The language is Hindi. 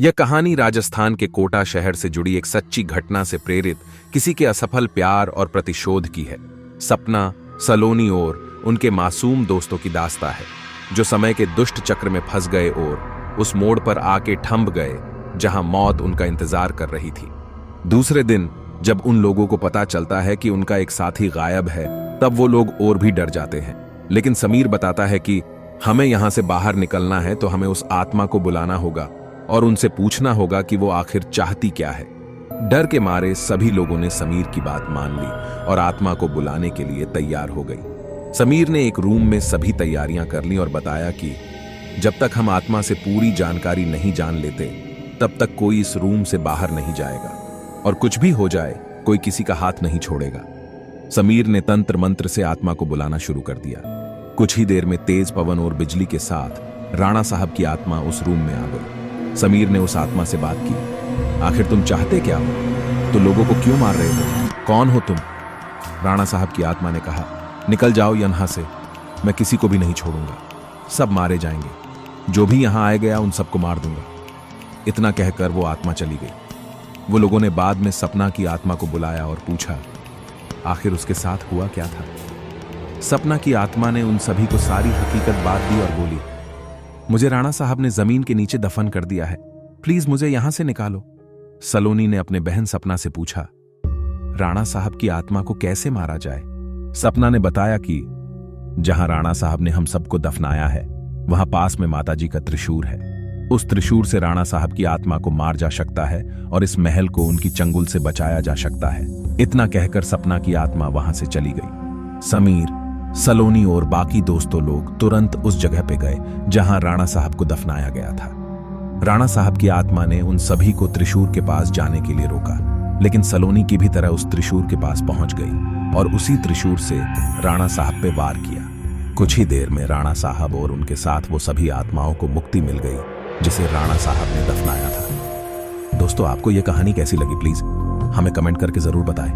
यह कहानी राजस्थान के कोटा शहर से जुड़ी एक सच्ची घटना से प्रेरित किसी के असफल प्यार और प्रतिशोध की है। सपना, सलोनी और उनके मासूम दोस्तों की दास्तां है, जो समय के दुष्ट चक्र में फंस गए और उस मोड़ पर आके ठंब गए जहां मौत उनका इंतजार कर रही थी। दूसरे दिन जब उन लोगों को पता चलता है कि उनका एक साथी गायब है, तब वो लोग और भी डर जाते हैं। लेकिन समीर बताता है कि हमें यहां से बाहर निकलना है तो हमें उस आत्मा को बुलाना होगा और उनसे पूछना होगा कि वो आखिर चाहती क्या है। डर के मारे सभी लोगों ने समीर की बात मान ली और आत्मा को बुलाने के लिए तैयार हो गई। समीर ने एक रूम में सभी तैयारियां कर ली और बताया कि जब तक हम आत्मा से पूरी जानकारी नहीं जान लेते, तब तक कोई इस रूम से बाहर नहीं जाएगा और कुछ भी हो जाए कोई किसी का हाथ नहीं छोड़ेगा। समीर ने तंत्र मंत्र से आत्मा को बुलाना शुरू कर दिया। कुछ ही देर में तेज पवन और बिजली के साथ राणा साहब की आत्मा उस रूम में आ गई। समीर ने उस आत्मा से बात की, आखिर तुम चाहते क्या हो? तो लोगों को क्यों मार रहे हो? कौन हो तुम? राणा साहब की आत्मा ने कहा, निकल जाओ यहां से, मैं किसी को भी नहीं छोड़ूंगा, सब मारे जाएंगे। जो भी यहां आए गया उन सबको मार दूंगा। इतना कहकर वो आत्मा चली गई। वो लोगों ने बाद में सपना की आत्मा को बुलाया और पूछा आखिर उसके साथ हुआ क्या था। सपना की आत्मा ने उन सभी को सारी हकीकत बात दी और बोली, मुझे राणा साहब ने जमीन के नीचे दफन कर दिया है, प्लीज मुझे यहां से निकालो। सलोनी ने अपने बहन सपना से पूछा, राणा साहब की आत्मा को कैसे मारा जाए? सपना ने बताया कि जहां राणा साहब ने हम सबको दफनाया है, वहां पास में माताजी का त्रिशूल है। उस त्रिशूल से राणा साहब की आत्मा को मार जा सकता है और इस महल को उनकी चंगुल से बचाया जा सकता है। इतना कहकर सपना की आत्मा वहां से चली गई। समीर, सलोनी और बाकी दोस्तों लोग तुरंत उस जगह पे गए जहां राणा साहब को दफनाया गया था। राणा साहब की आत्मा ने उन सभी को त्रिशूल के पास जाने के लिए रोका, लेकिन सलोनी की भी तरह उस त्रिशूल के पास पहुंच गई और उसी त्रिशूल से राणा साहब पे वार किया। कुछ ही देर में राणा साहब और उनके साथ वो सभी आत्माओं को मुक्ति मिल गई जिसे राणा साहब ने दफनाया था। दोस्तों, आपको यह कहानी कैसी लगी प्लीज हमें कमेंट करके जरूर बताएं।